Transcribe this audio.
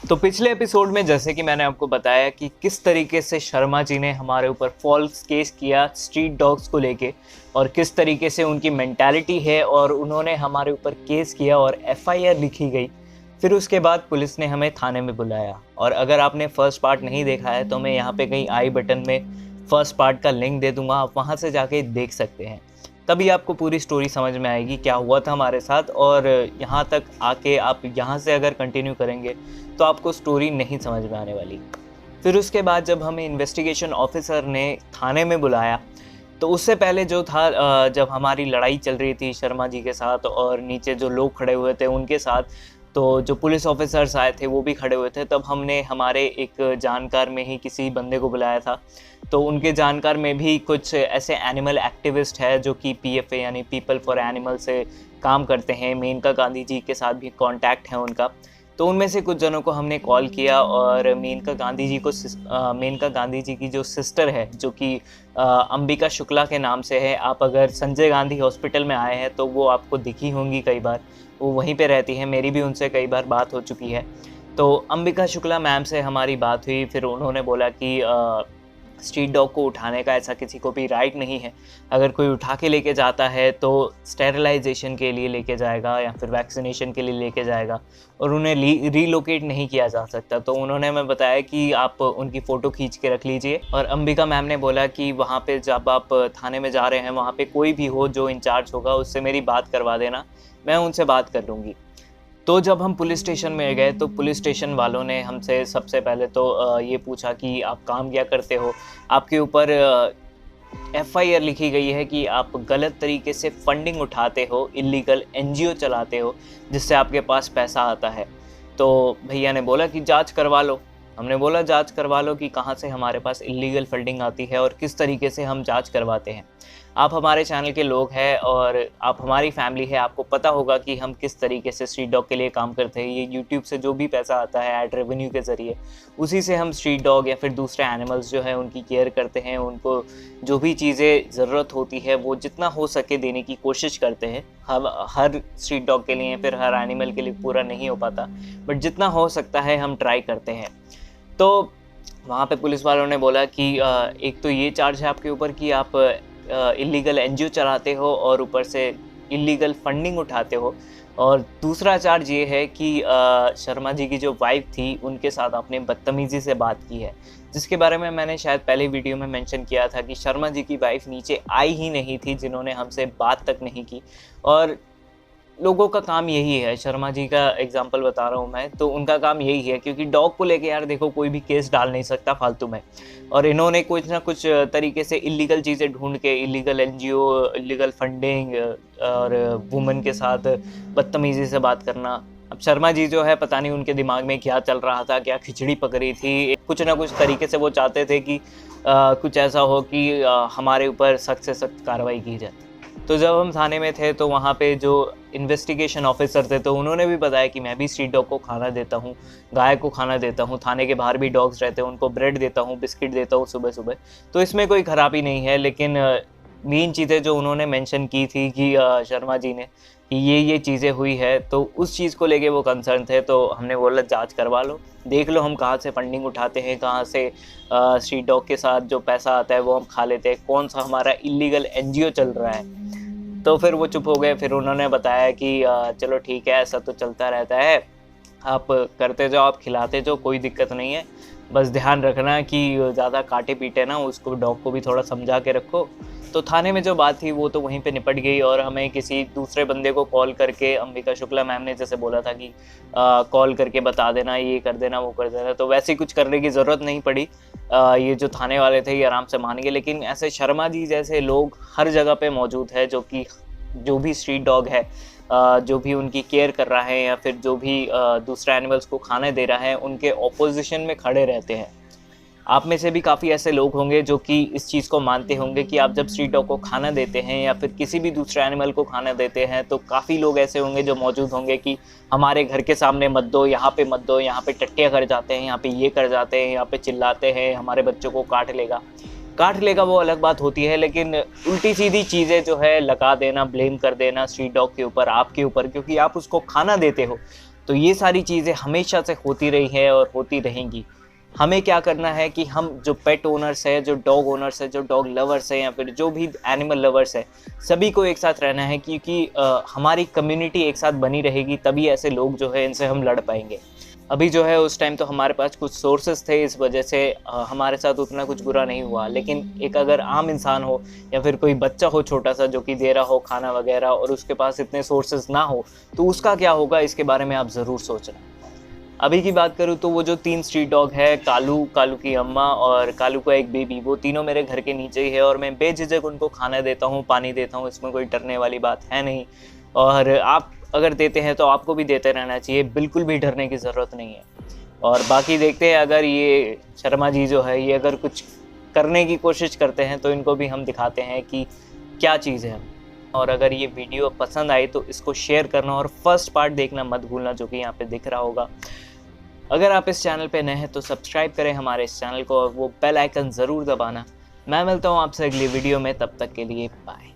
तो पिछले एपिसोड में जैसे कि मैंने आपको बताया कि किस तरीके से शर्मा जी ने हमारे ऊपर फॉल्स केस किया स्ट्रीट डॉग्स को लेके, और किस तरीके से उनकी मेंटालिटी है और उन्होंने हमारे ऊपर केस किया और एफआईआर लिखी गई। फिर उसके बाद पुलिस ने हमें थाने में बुलाया, और अगर आपने फर्स्ट पार्ट नहीं देखा है तो मैं यहाँ पे कहीं आई बटन में फर्स्ट पार्ट का लिंक दे दूंगा, आप वहाँ से जाके देख सकते हैं। तभी आपको पूरी स्टोरी समझ में आएगी क्या हुआ था हमारे साथ, और यहाँ तक आके आप यहाँ से अगर कंटिन्यू करेंगे तो आपको स्टोरी नहीं समझ में आने वाली। फिर उसके बाद जब हमें इन्वेस्टिगेशन ऑफिसर ने थाने में बुलाया, तो उससे पहले जो था जब हमारी लड़ाई चल रही थी शर्मा जी के साथ और नीचे जो लोग खड़े हुए थे उनके साथ, तो जो पुलिस ऑफिसर्स आए थे वो भी खड़े हुए थे, तब हमने हमारे एक जानकार में ही किसी बंदे को बुलाया था। तो उनके जानकार में भी कुछ ऐसे एनिमल एक्टिविस्ट है जो कि पीएफए यानी पीपल फॉर एनिमल से काम करते हैं। मेनका गांधी जी के साथ भी कांटेक्ट है उनका। तो उनमें से कुछ जनों को हमने कॉल किया, और मेनका गांधी जी की जो सिस्टर है जो कि अंबिका शुक्ला के नाम से है, आप अगर संजय गांधी हॉस्पिटल में आए हैं तो वो आपको दिखी होंगी कई बार, वो वहीं पे रहती है, मेरी भी उनसे कई बार बात हो चुकी है। तो अंबिका शुक्ला मैम से हमारी बात हुई, फिर उन्होंने बोला कि स्ट्रीट डॉग को उठाने का ऐसा किसी को भी राइट नहीं है। अगर कोई उठा के लेके जाता है तो स्टेरिलाइजेशन के लिए लेके जाएगा या फिर वैक्सीनेशन के लिए लेके जाएगा, और उन्हें रीलोकेट नहीं किया जा सकता। तो उन्होंने हमें बताया कि आप उनकी फ़ोटो खींच के रख लीजिए, और अंबिका मैम ने बोला कि वहाँ पे जब आप थाने में जा रहे हैं वहाँ पे कोई भी हो जो इंचार्ज होगा उससे मेरी बात करवा देना, मैं उनसे बात कर लूँगी। तो जब हम पुलिस स्टेशन में गए तो पुलिस स्टेशन वालों ने हमसे सबसे पहले तो ये पूछा कि आप काम क्या करते हो। आपके ऊपर एफआईआर लिखी गई है कि आप गलत तरीके से फंडिंग उठाते हो, इलीगल एनजीओ चलाते हो जिससे आपके पास पैसा आता है। तो भैया ने बोला कि जांच करवा लो। हमने बोला जांच करवा लो कि कहाँ से हमारे पास इलीगल फंडिंग आती है और किस तरीके से हम जांच करवाते हैं। आप हमारे चैनल के लोग हैं और आप हमारी फैमिली है, आपको पता होगा कि हम किस तरीके से स्ट्रीट डॉग के लिए काम करते हैं। ये यूट्यूब से जो भी पैसा आता है एड रेवेन्यू के ज़रिए, उसी से हम स्ट्रीट डॉग या फिर दूसरे एनिमल्स जो है उनकी केयर करते हैं। उनको जो भी चीज़ें ज़रूरत होती है वो जितना हो सके देने की कोशिश करते हैं। हम हर स्ट्रीट डॉग के लिए फिर हर एनिमल के लिए पूरा नहीं हो पाता, बट जितना हो सकता है हम ट्राई करते हैं। तो वहाँ पे पुलिस वालों ने बोला कि एक तो ये चार्ज है आपके ऊपर कि आप इलीगल एनजीओ चलाते हो और ऊपर से इलीगल फंडिंग उठाते हो, और दूसरा चार्ज ये है कि शर्मा जी की जो वाइफ थी उनके साथ आपने बदतमीज़ी से बात की है, जिसके बारे में मैंने शायद पहले वीडियो में मेंशन किया था कि शर्मा जी की वाइफ नीचे आई ही नहीं थी, जिन्होंने हमसे बात तक नहीं की। और लोगों का काम यही है, शर्मा जी का एग्जांपल बता रहा हूँ मैं, तो उनका काम यही है, क्योंकि डॉग को लेके यार देखो कोई भी केस डाल नहीं सकता फालतू में, और इन्होंने कुछ ना कुछ तरीके से इलीगल चीज़ें ढूंढ के, इलीगल एनजीओ, इलीगल फंडिंग और वुमेन के साथ बदतमीज़ी से बात करना। अब शर्मा जी जो है पता नहीं उनके दिमाग में क्या चल रहा था, क्या खिचड़ी पकड़ी थी, कुछ ना कुछ तरीके से वो चाहते थे कि कुछ ऐसा हो कि हमारे ऊपर सख्त से सख्त कार्रवाई की जाए। तो जब हम थाने में थे तो वहाँ पे जो इन्वेस्टिगेशन ऑफिसर थे तो उन्होंने भी बताया कि मैं भी स्ट्रीट डॉग को खाना देता हूँ, गाय को खाना देता हूँ, थाने के बाहर भी डॉग्स रहते हैं उनको ब्रेड देता हूँ, बिस्किट देता हूँ सुबह सुबह, तो इसमें कोई ख़राबी नहीं है। लेकिन मेन चीज़ें जो उन्होंने मेंशन की थी कि शर्मा जी ने कि ये चीज़ें हुई है, तो उस चीज़ को लेके वो कंसर्न थे। तो हमने बोला जांच करवा लो, देख लो हम कहाँ से फंडिंग उठाते हैं, कहाँ से स्ट्रीट डॉग के साथ जो पैसा आता है वो हम खा लेते हैं, कौन सा हमारा इलीगल एनजीओ चल रहा है। तो फिर वो चुप हो गए। फिर उन्होंने बताया कि चलो ठीक है, ऐसा तो चलता रहता है, आप करते जाओ, आप खिलाते जाओ, कोई दिक्कत नहीं है, बस ध्यान रखना कि ज़्यादा काटे पीटे ना, उसको डॉग को भी थोड़ा समझा के रखो। तो थाने में जो बात थी वो तो वहीं पे निपट गई, और हमें किसी दूसरे बंदे को कॉल करके, अंबिका शुक्ला मैम ने जैसे बोला था कि कॉल करके बता देना, ये कर देना, वो कर देना, तो वैसे कुछ करने की ज़रूरत नहीं पड़ी। ये जो थाने वाले थे ये आराम से मान गए। लेकिन ऐसे शर्मा जी जैसे लोग हर जगह पे मौजूद है, जो कि जो भी स्ट्रीट डॉग है, जो भी उनकी केयर कर रहा है या फिर जो भी दूसरे एनिमल्स को खाने दे रहा है, उनके ऑपोजिशन में खड़े रहते हैं। आप में से भी काफ़ी ऐसे लोग होंगे जो कि इस चीज़ को मानते होंगे कि आप जब स्ट्रीट डॉग को खाना देते हैं या फिर किसी भी दूसरे एनिमल को खाना देते हैं, तो काफ़ी लोग ऐसे होंगे जो मौजूद होंगे कि हमारे घर के सामने मत दो, यहाँ पे मत दो, यहाँ पे टट्टियाँ कर जाते हैं, यहाँ पे ये कर जाते हैं, यहाँ पे चिल्लाते हैं, हमारे बच्चों को काट लेगा वो अलग बात होती है। लेकिन उल्टी सीधी चीज़ें जो है लगा देना, ब्लेम कर देना स्ट्रीट डॉग के ऊपर, आपके ऊपर, क्योंकि आप उसको खाना देते हो, तो ये सारी चीज़ें हमेशा से होती रही है और होती रहेंगी। हमें क्या करना है कि हम जो पेट ओनर्स है, जो डॉग ओनर्स है, जो डॉग लवर्स है या फिर जो भी एनिमल लवर्स है, सभी को एक साथ रहना है, क्योंकि हमारी कम्युनिटी एक साथ बनी रहेगी, तभी ऐसे लोग जो है इनसे हम लड़ पाएंगे। अभी जो है उस टाइम तो हमारे पास कुछ सोर्सेस थे, इस वजह से हमारे साथ उतना कुछ बुरा नहीं हुआ। लेकिन एक अगर आम इंसान हो या फिर कोई बच्चा हो छोटा सा जो कि दे रहा हो खाना वगैरह और उसके पास इतने सोर्सेज ना हो, तो उसका क्या होगा, इसके बारे में आप ज़रूर सोचना। अभी की बात करूँ तो वो जो 3 स्ट्रीट डॉग है, कालू, कालू की अम्मा और कालू का एक बेबी, वो तीनों मेरे घर के नीचे ही है और मैं बेझिझक उनको खाना देता हूँ, पानी देता हूँ, इसमें कोई डरने वाली बात है नहीं। और आप अगर देते हैं तो आपको भी देते रहना चाहिए, बिल्कुल भी डरने की ज़रूरत नहीं है। और बाकी देखते हैं, अगर ये शर्मा जी जो है ये अगर कुछ करने की कोशिश करते हैं तो इनको भी हम दिखाते हैं कि क्या चीज़ है। और अगर ये वीडियो पसंद आई तो इसको शेयर करना और फर्स्ट पार्ट देखना मत भूलना, जो कि यहाँ पे दिख रहा होगा। अगर आप इस चैनल पे नए हैं तो सब्सक्राइब करें हमारे इस चैनल को और वो बेल आइकन ज़रूर दबाना। मैं मिलता हूँ आपसे अगली वीडियो में, तब तक के लिए बाय।